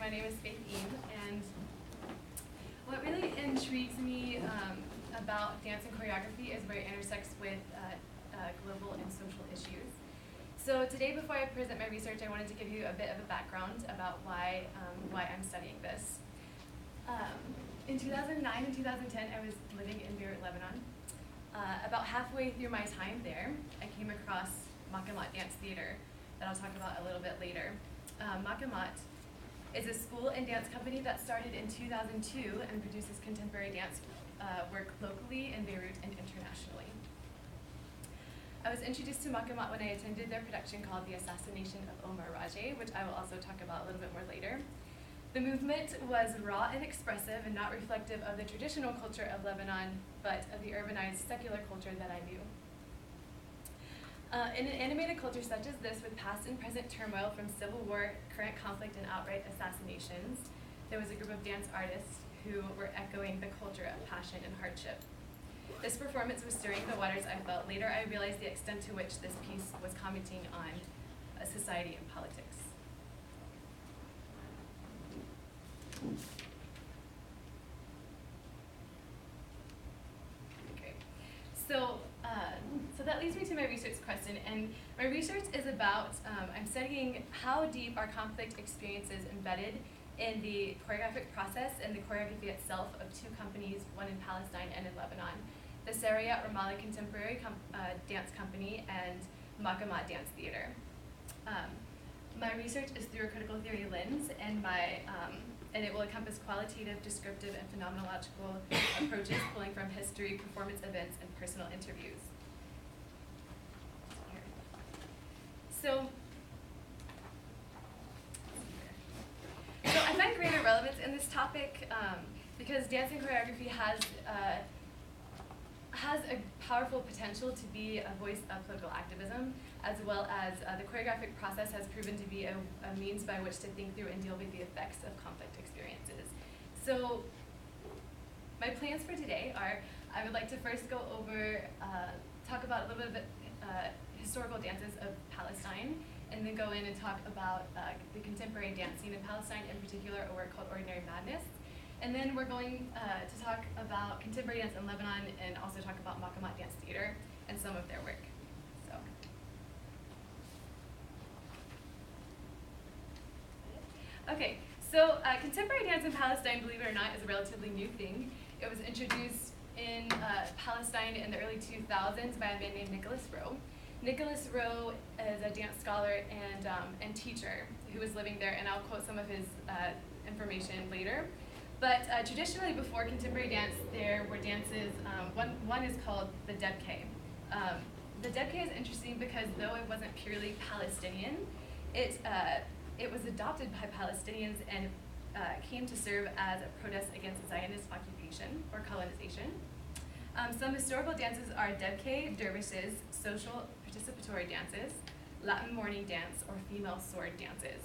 My name is Faith Eam, and what really intrigues me about dance and choreography is where it intersects with global and social issues. So today, before I present my research, I wanted to give you a bit of a background about why I'm studying this. In 2009 and 2010, I was living in Beirut, Lebanon. About halfway through my time there, I came across Makamat Dance Theater that I'll talk about a little bit later. Makamat is a school and dance company that started in 2002 and produces contemporary dance work locally in Beirut and internationally. I was introduced to Makamat when I attended their production called The Assassination of Omar Rajeh, which I will also talk about a little bit more later. The movement was raw and expressive and not reflective of the traditional culture of Lebanon, but of the urbanized secular culture that I knew. In an animated culture such as this, with past and present turmoil from civil war, current conflict, and outright assassinations, there was a group of dance artists who were echoing the culture of passion and hardship. This performance was stirring the waters, I felt. Later, I realized the extent to which this piece was commenting on society and politics. Okay, so that leads me to my research question, and my research is about, I'm studying how deep are conflict experiences embedded in the choreographic process and the choreography itself of two companies, one in Palestine and in Lebanon, the Sarayat Ramallah Contemporary Dance Company and Makamat Dance Theater. My research is through a critical theory lens, and it will encompass qualitative, descriptive, and phenomenological approaches pulling from history, performance events, and personal interviews. So I find greater relevance in this topic because dance and choreography has a powerful potential to be a voice of political activism, as well as the choreographic process has proven to be a means by which to think through and deal with the effects of conflict experiences. So my plans for today are, I would like to first go over, talk about a little bit of historical dances of Palestine, and then go in and talk about the contemporary dance scene in Palestine, in particular a work called Ordinary Madness. And then we're going to talk about contemporary dance in Lebanon and also talk about Makamat Dance Theater and some of their work. Okay, so contemporary dance in Palestine, believe it or not, is a relatively new thing. It was introduced in Palestine in the early 2000s by a man named Nicholas Rowe. Nicholas Rowe is a dance scholar and teacher who was living there, and I'll quote some of his information later. But traditionally, before contemporary dance, there were dances. One is called the Debke. The Debke is interesting because though it wasn't purely Palestinian, it was adopted by Palestinians and came to serve as a protest against Zionist occupation or colonization. Some historical dances are Debke, dervishes, social participatory dances, Latin mourning dance, or female sword dances.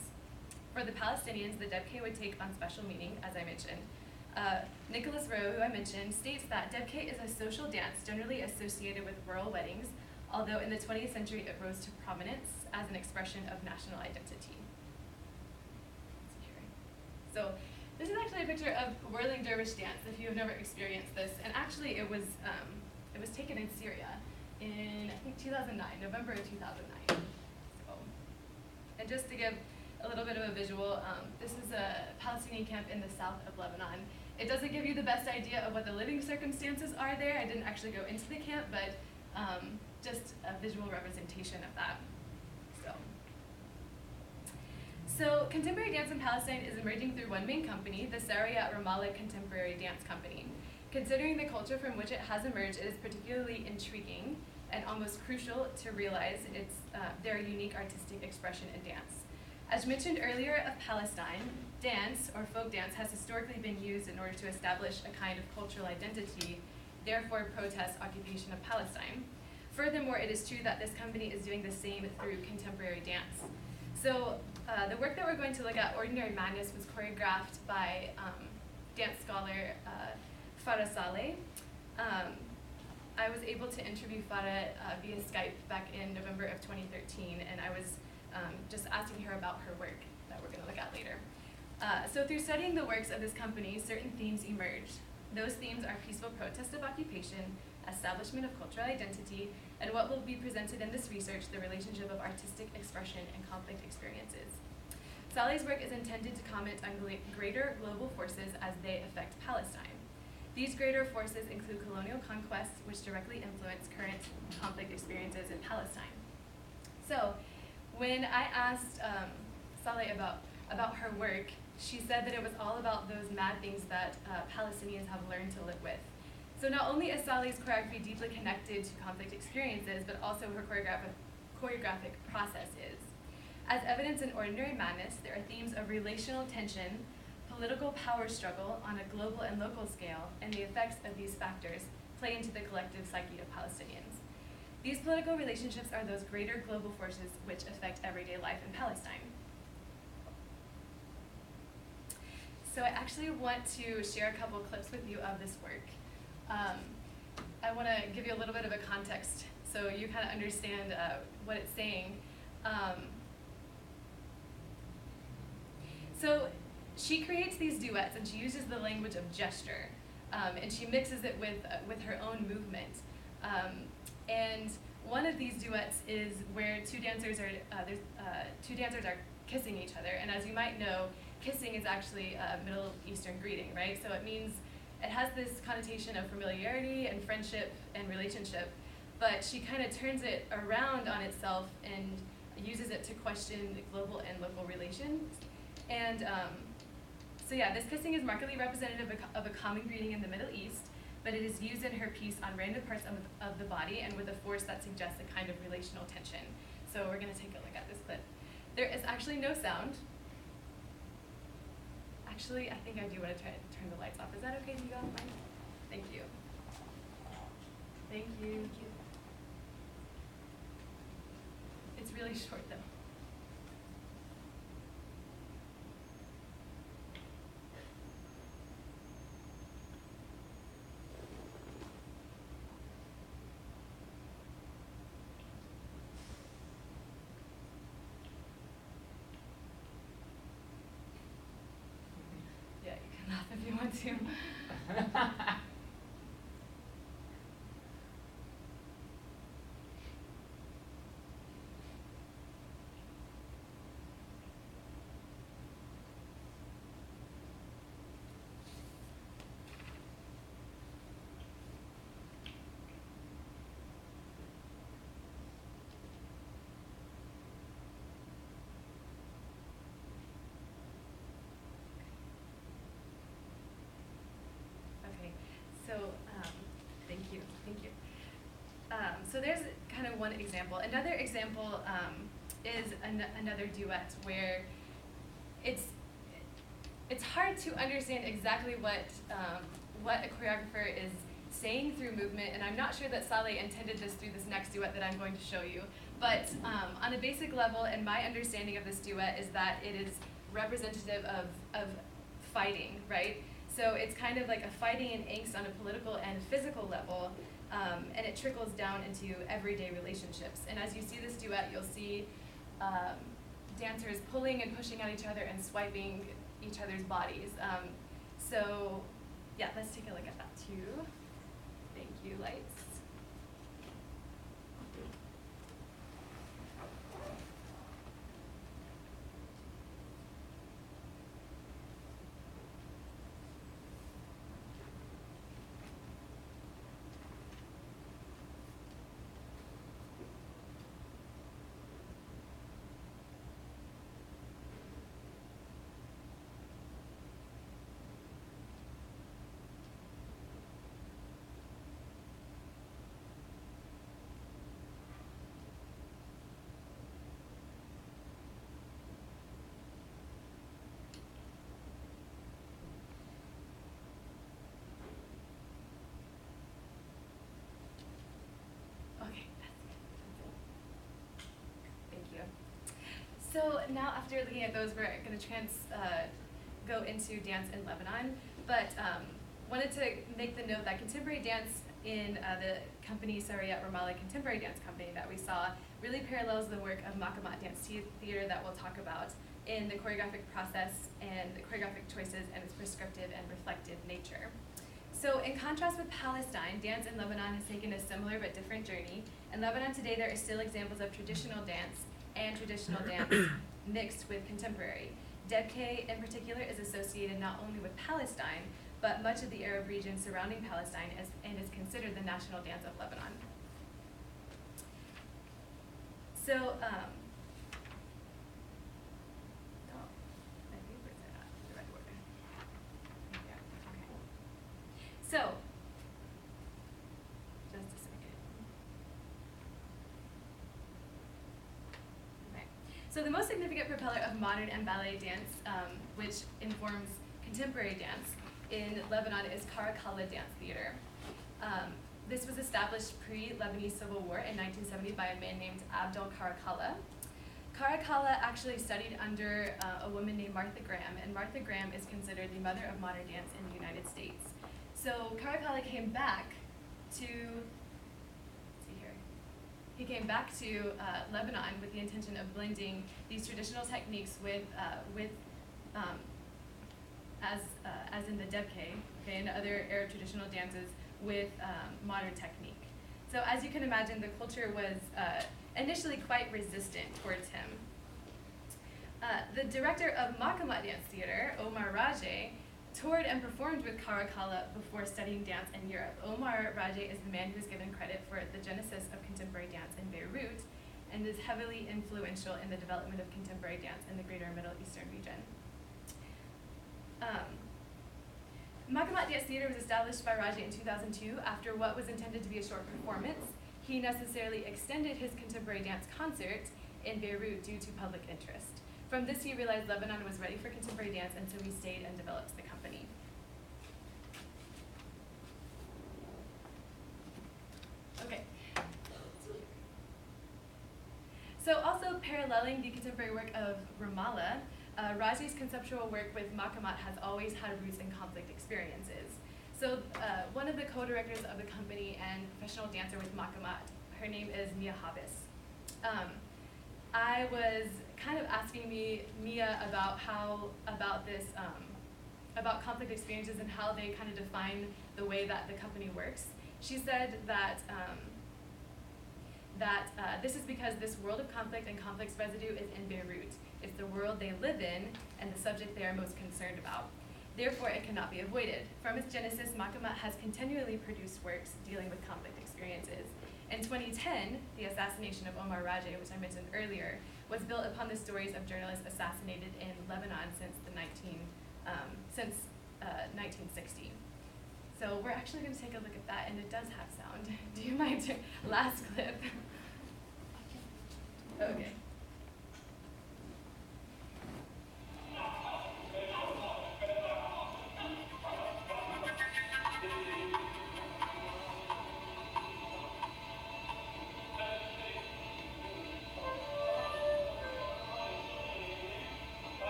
For the Palestinians, the Debke would take on special meaning, as I mentioned. Nicholas Rowe, who I mentioned, states that Debke is a social dance generally associated with royal weddings, although in the 20th century it rose to prominence as an expression of national identity. So this is actually a picture of whirling dervish dance, if you have never experienced this. And actually it was taken in Syria in, I think, 2009, November of 2009. So, and just to give a little bit of a visual, this is a Palestinian camp in the south of Lebanon. It doesn't give you the best idea of what the living circumstances are there. I didn't actually go into the camp, but just a visual representation of that. So contemporary dance in Palestine is emerging through one main company, the Sarayat Ramallah Contemporary Dance Company. Considering the culture from which it has emerged, it is particularly intriguing and almost crucial to realize their unique artistic expression in dance. As mentioned earlier of Palestine, dance, or folk dance, has historically been used in order to establish a kind of cultural identity, therefore protest occupation of Palestine. Furthermore, it is true that this company is doing the same through contemporary dance. So the work that we're going to look at, Ordinary Madness, was choreographed by dance scholar Farah Saleh. I was able to interview Farah via Skype back in November of 2013, and I was just asking her about her work that we're going to look at later. So through studying the works of this company, certain themes emerged. Those themes are peaceful protest of occupation, establishment of cultural identity, and what will be presented in this research, the relationship of artistic expression and conflict experiences. Sally's work is intended to comment on greater global forces as they affect Palestine. These greater forces include colonial conquests, which directly influence current conflict experiences in Palestine. So, when I asked Sally about her work, she said that it was all about those mad things that Palestinians have learned to live with. So not only is Sally's choreography deeply connected to conflict experiences, but also her choreographic process is. As evidence in Ordinary Madness, there are themes of relational tension, political power struggle on a global and local scale, and the effects of these factors play into the collective psyche of Palestinians. These political relationships are those greater global forces which affect everyday life in Palestine. So I actually want to share a couple clips with you of this work. I want to give you a little bit of a context so you kind of understand what it's saying. So she creates these duets and she uses the language of gesture, and she mixes it with her own movement. And one of these duets is where two dancers are kissing each other, and as you might know, kissing is actually a Middle Eastern greeting, right? So it has this connotation of familiarity and friendship and relationship, but she kind of turns it around on itself and uses it to question global and local relations. And so yeah, this kissing is markedly representative of a common greeting in the Middle East, but it is used in her piece on random parts of the body and with a force that suggests a kind of relational tension. So we're going to take a look at this clip. There is actually no sound. Actually, I think I do want to try to turn the lights off. Is that okay if you go on mine? Thank you. Thank you. Thank you. It's really short though. Yeah, you can laugh if you want to. Okay, so thank you. So there's kind of one example. Another example is another duet where it's hard to understand exactly what a choreographer is saying through movement, and I'm not sure that Saleh intended this through this next duet that I'm going to show you. But on a basic level, and my understanding of this duet is that it is representative of fighting, right? So it's kind of like a fighting and angst on a political and physical level, and it trickles down into everyday relationships. And as you see this duet, you'll see dancers pulling and pushing at each other and swiping each other's bodies. So yeah, let's take a look at that too. Thank you, lights. Okay, that's it. Thank you. So now after looking at those, we're going to go into dance in Lebanon, but wanted to make the note that contemporary dance in the company Sariyat Ramallah Contemporary Dance Company that we saw really parallels the work of Makamat Dance Theater that we'll talk about in the choreographic process and the choreographic choices and its prescriptive and reflective nature. So in contrast with Palestine, dance in Lebanon has taken a similar but different journey. In Lebanon today, there are still examples of traditional dance and traditional dance mixed with contemporary. Debke in particular is associated not only with Palestine, but much of the Arab region surrounding Palestine and is considered the national dance of Lebanon. So, So, just a second. Okay. So the most significant propeller of modern and ballet dance, which informs contemporary dance in Lebanon, is Karakalla Dance Theater. This was established pre-Lebanese Civil War in 1970 by a man named Abdel Karakalla. Karakalla actually studied under a woman named Martha Graham, and Martha Graham is considered the mother of modern dance in the United States. So Karakalla came back to, he came back to Lebanon with the intention of blending these traditional techniques with as in the Debke, okay, and other Arab traditional dances with modern technique. So as you can imagine, the culture was initially quite resistant towards him. The director of Makamat Dance Theater, Omar Rajeh, toured and performed with Karakalla before studying dance in Europe. Omar Rajeh is the man who is given credit for the genesis of contemporary dance in Beirut and is heavily influential in the development of contemporary dance in the greater Middle Eastern region. Makamat Dance Theater was established by Rajeh in 2002 after what was intended to be a short performance. He necessarily extended his contemporary dance concert in Beirut due to public interest. From this, he realized Lebanon was ready for contemporary dance, and so he stayed and developed the company. Okay. So also paralleling the contemporary work of Ramallah, Rajeh's conceptual work with Makamat has always had roots in conflict experiences. So one of the co-directors of the company and professional dancer with Makamat, her name is Mia Habis. I was kind of asking Mia about about conflict experiences and how they kind of define the way that the company works. She said that this is because this world of conflict and conflict's residue is in Beirut. It's the world they live in and the subject they are most concerned about. Therefore, it cannot be avoided. From its genesis, Makamat has continually produced works dealing with conflict experiences. In 2010, the assassination of Omar Rajeh, which I mentioned earlier, was built upon the stories of journalists assassinated in Lebanon since 1960. So we're actually going to take a look at that, and it does have sound. Do you mind? Last clip. Okay.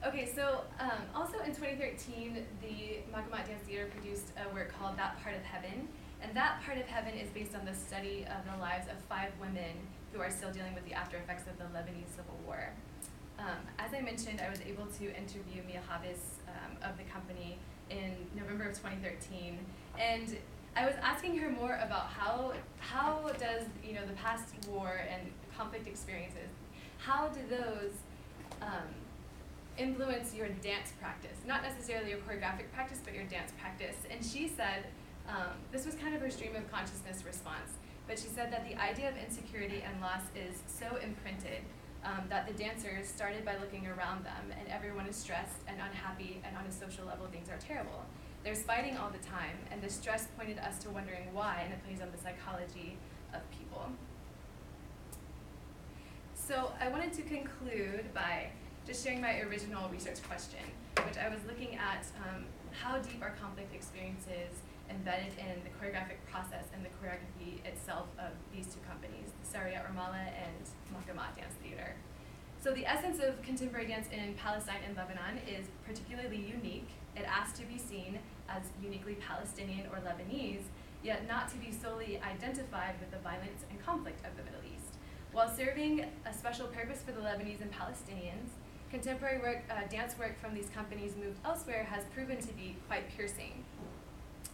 Okay, so also in 2013, the Makamat Dance Theater produced a work called That Part of Heaven. And That Part of Heaven is based on the study of the lives of 5 women who are still dealing with the after effects of the Lebanese Civil War. As I mentioned, I was able to interview Mia Habis of the company in November of 2013. And I was asking her more about how does, the past war and conflict experiences, how do those influence your dance practice, not necessarily your choreographic practice, but your dance practice. And she said, this was kind of her stream of consciousness response, but she said that the idea of insecurity and loss is so imprinted that the dancers started by looking around them, and everyone is stressed and unhappy, and on a social level things are terrible. There's fighting all the time, and the stress pointed us to wondering why, and it plays on the psychology of people. So I wanted to conclude by just sharing my original research question, which I was looking at how deep are conflict experiences embedded in the choreographic process and the choreography itself of these two companies, Sariyat Ramallah and Makamat Dance Theater. So the essence of contemporary dance in Palestine and Lebanon is particularly unique. It asks to be seen as uniquely Palestinian or Lebanese, yet not to be solely identified with the violence and conflict of the Middle East. While serving a special purpose for the Lebanese and Palestinians, contemporary dance work from these companies moved elsewhere has proven to be quite piercing.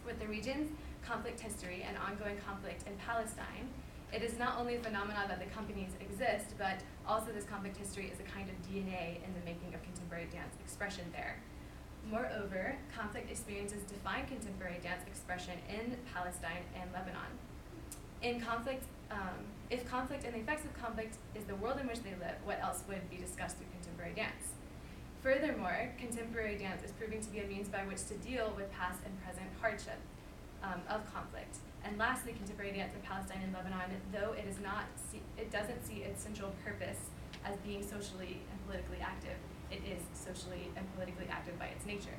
With the region's conflict history and ongoing conflict in Palestine, it is not only a phenomenon that the companies exist, but also this conflict history is a kind of DNA in the making of contemporary dance expression there. Moreover, conflict experiences define contemporary dance expression in Palestine and Lebanon. If conflict and the effects of conflict is the world in which they live, what else would be discussed through contemporary dance? Furthermore, contemporary dance is proving to be a means by which to deal with past and present hardship of conflict. And lastly, contemporary dance in Palestine and Lebanon, though it doesn't see its central purpose as being socially and politically active, it is socially and politically active by its nature.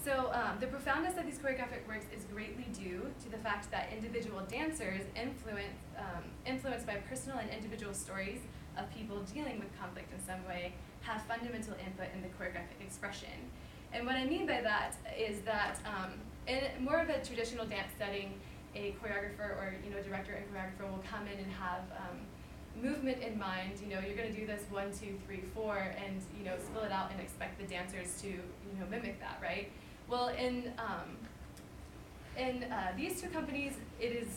So the profoundness of these choreographic works is greatly due to the fact that individual dancers influenced by personal and individual stories of people dealing with conflict in some way have fundamental input in the choreographic expression. And what I mean by that is that in more of a traditional dance setting, a choreographer or director and choreographer will come in and have movement in mind. You're going to do this 1, 2, 3, 4, and spill it out and expect the dancers to mimic that, right? Well, in these two companies, it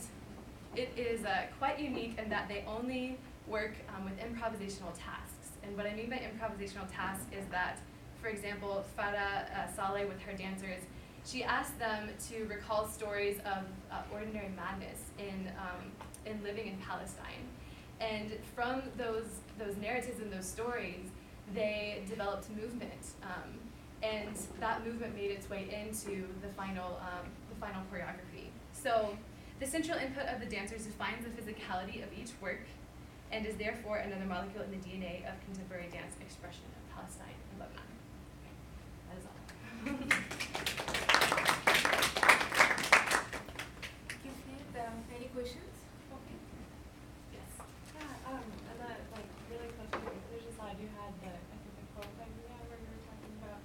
is quite unique in that they only work with improvisational tasks. And what I mean by improvisational tasks is that, for example, Farah Saleh with her dancers, she asked them to recall stories of ordinary madness in living in Palestine. And from those narratives and those stories, they developed movement. And that movement made its way into the final choreography. So the central input of the dancers defines the physicality of each work and is therefore another molecule in the DNA of contemporary dance expression in Palestine and Lebanon. That is all. Any questions? Okay. Yes. Yeah, and that really close to your conclusion slide, you had the quote where you were talking about,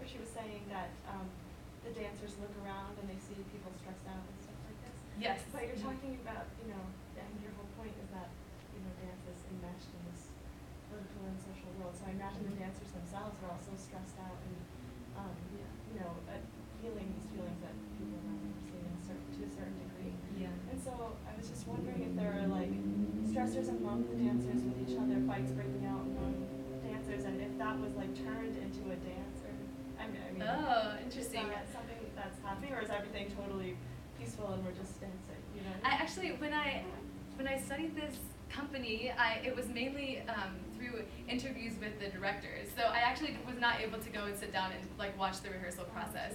where she was saying that the dancers look around and they see people stressed out and stuff like this. Yes. But you're talking about, and your whole point is that, dance is enmeshed in this political and social world. So I imagine the dancers themselves are also stressed out and, feeling these feelings that people around them are seeing to a certain degree. Yeah. And so I was just wondering if there are stressors among the dancers with each other, fights breaking out among dancers, and if that was turned into a dance, or I mean, oh, interesting. Is that something that's happening, or is everything totally peaceful and we're just dancing? I actually, when I studied this company, it was mainly through interviews with the directors. So I actually was not able to go and sit down and watch the rehearsal process.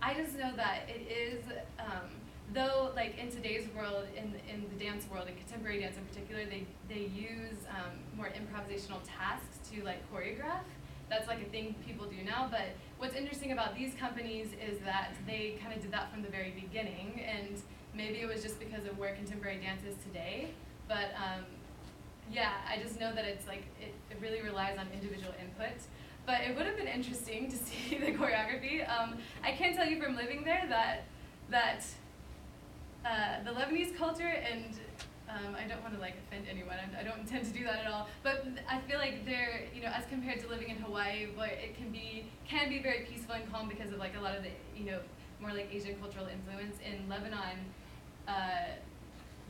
I just know that it is, though in today's world, in the dance world, in contemporary dance in particular, they use more improvisational tasks to choreograph. That's a thing people do now. But what's interesting about these companies is that they kind of did that from the very beginning, and maybe it was just because of where contemporary dance is today. But yeah, I just know that it's it really relies on individual input. But it would have been interesting to see the choreography. I can tell you from living there that the Lebanese culture, and I don't want to offend anyone. I don't intend to do that at all. But I feel they're, as compared to living in Hawaii, where it can be very peaceful and calm because of a lot of the more Asian cultural influence. In Lebanon,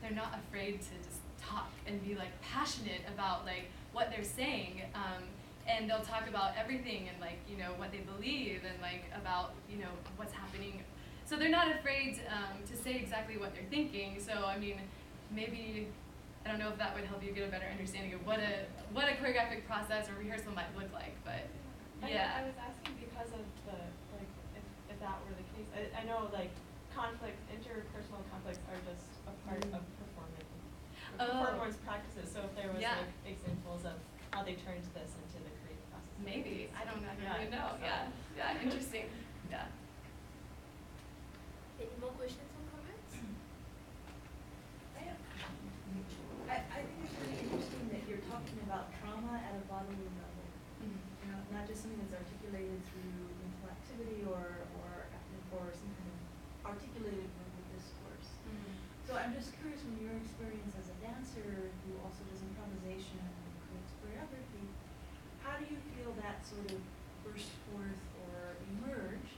they're not afraid to just talk and be passionate about what they're saying. and they'll talk about everything and like, you know, what they believe and like about, you know, what's happening. So they're not afraid to say exactly what they're thinking. So I mean, maybe, I don't know if that would help you get a better understanding of what a choreographic process or rehearsal might look like, but yeah. I was asking because of the, like, if that were the case. I know, like, conflicts, interpersonal conflicts are just a part of performance practices. So if there was like examples of how they turned this into the creative process. Maybe. I don't really know. Yeah. Yeah. Interesting. Yeah. Any more questions or comments? I think it's really interesting that you're talking about trauma at a bodily level. You know, not just something that's articulated through mental activity or some kind of articulated verbal discourse. So I'm just curious, from your experience as a dancer who also does improvisation and creates choreography, how do you feel that sort of burst forth or emerge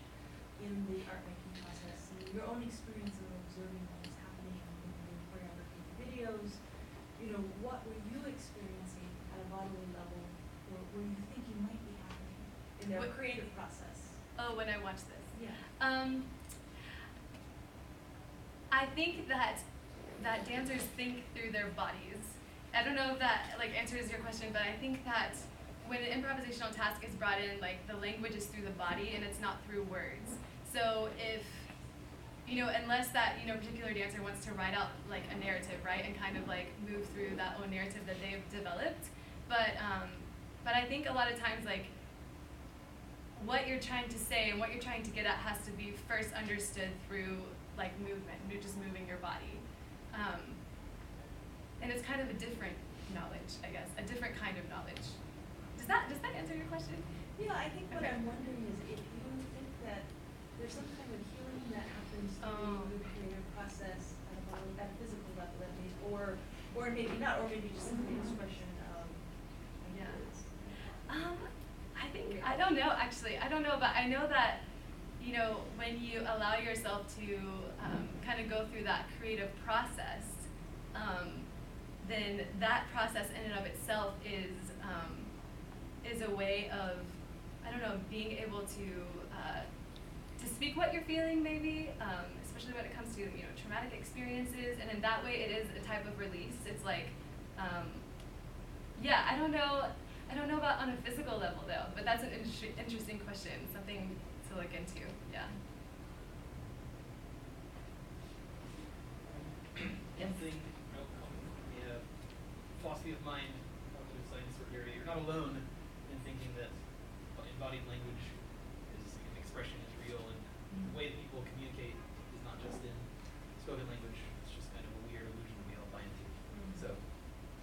in the art making process? In your own experience of observing what was happening in the choreography videos, you know, what were you experiencing at a bodily level, or were you thinking might be happening in their creative process? Oh, when I watched this. Yeah. I think that dancers think through their bodies. I don't know if that like answers your question, but I think that when an improvisational task is brought in, like the language is through the body and it's not through words. So if, you know, unless that, you know, particular dancer wants to write out like a narrative, right, and kind of like move through that own narrative that they've developed, but I think a lot of times like what you're trying to say and what you're trying to get at has to be first understood through like movement, just moving your body. And it's kind of a different knowledge, I guess, a different kind of knowledge. Does that answer your question? Yeah, I think what Okay. I'm wondering is if you think that there's some kind of healing that happens through the creative process at a physical level, at least, or maybe not, or maybe just simply an expression of ideas. I don't know, actually. I don't know, but I know that, you know, when you allow yourself to kind of go through that creative process, then that process in and of itself is a way of, I don't know, being able to speak what you're feeling, maybe, especially when it comes to, you know, traumatic experiences, and in that way it is a type of release. It's like, yeah, I don't know about on a physical level though, but that's an interesting question, something to look into. Yeah. One thing, the philosophy of mind, cognitive science sort of area, you're not alone in thinking that embodied language is an expression, is real, and the way that people communicate is not just in spoken language. It's just kind of a weird illusion that we all buy into. So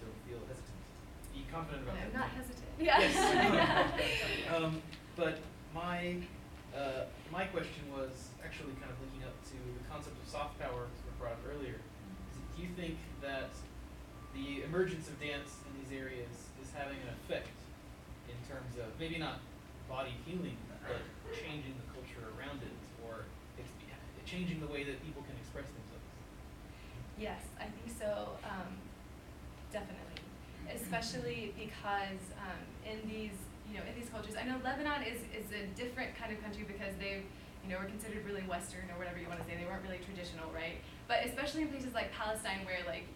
don't feel hesitant. Be confident about that. I'm not hesitant. Yeah. Yes. But my question was actually kind of linking up to the concept of soft power that was brought up earlier. Do you think that the emergence of dance in these areas is having an effect in terms of maybe not body healing, but changing the culture around it, or changing the way that people can express themselves? Yes, I think so, definitely. Especially because in these cultures, I know Lebanon is a different kind of country because they, you know, were considered really Western or whatever you want to say. They weren't really traditional, right? But especially in places like Palestine, where like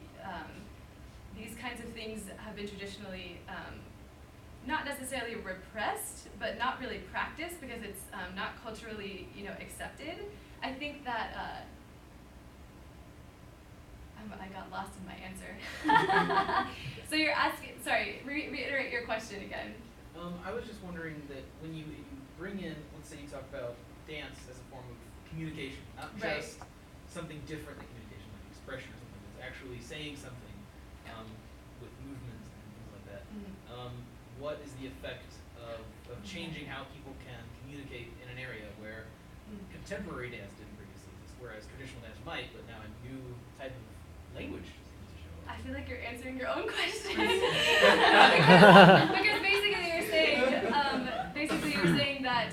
these kinds of things have been traditionally not necessarily repressed, but not really practiced because it's not culturally, you know, accepted. I think that I got lost in my answer. So you're asking, sorry, reiterate your question again. I was just wondering that when you bring in, let's say you talk about dance as a form of communication, not just something different than communication, like expression or something, that's actually saying something with movements and things like that. What is the effect of changing how people can communicate in an area where contemporary dance didn't previously exist, whereas traditional dance might, but now a new type of language seems to show up? I feel like you're answering your own question. Because basically you're saying that,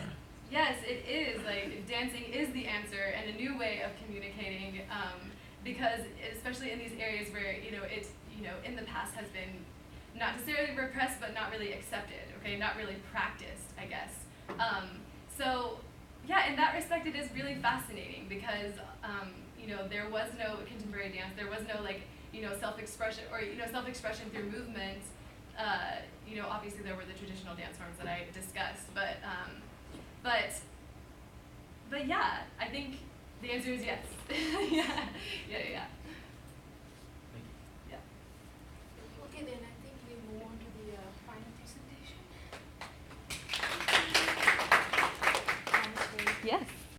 yes, it is, like, dancing is the answer and a new way of communicating, because especially in these areas where, you know, it's, you know, in the past has been not necessarily repressed, but not really accepted, okay, not really practiced, I guess. So, yeah, in that respect, it is really fascinating because, you know, there was no contemporary dance, there was no, like, you know, self-expression, or, you know, self-expression through movement. You know, obviously there were the traditional dance forms that I discussed, but yeah, I think the answer is yes. Yeah.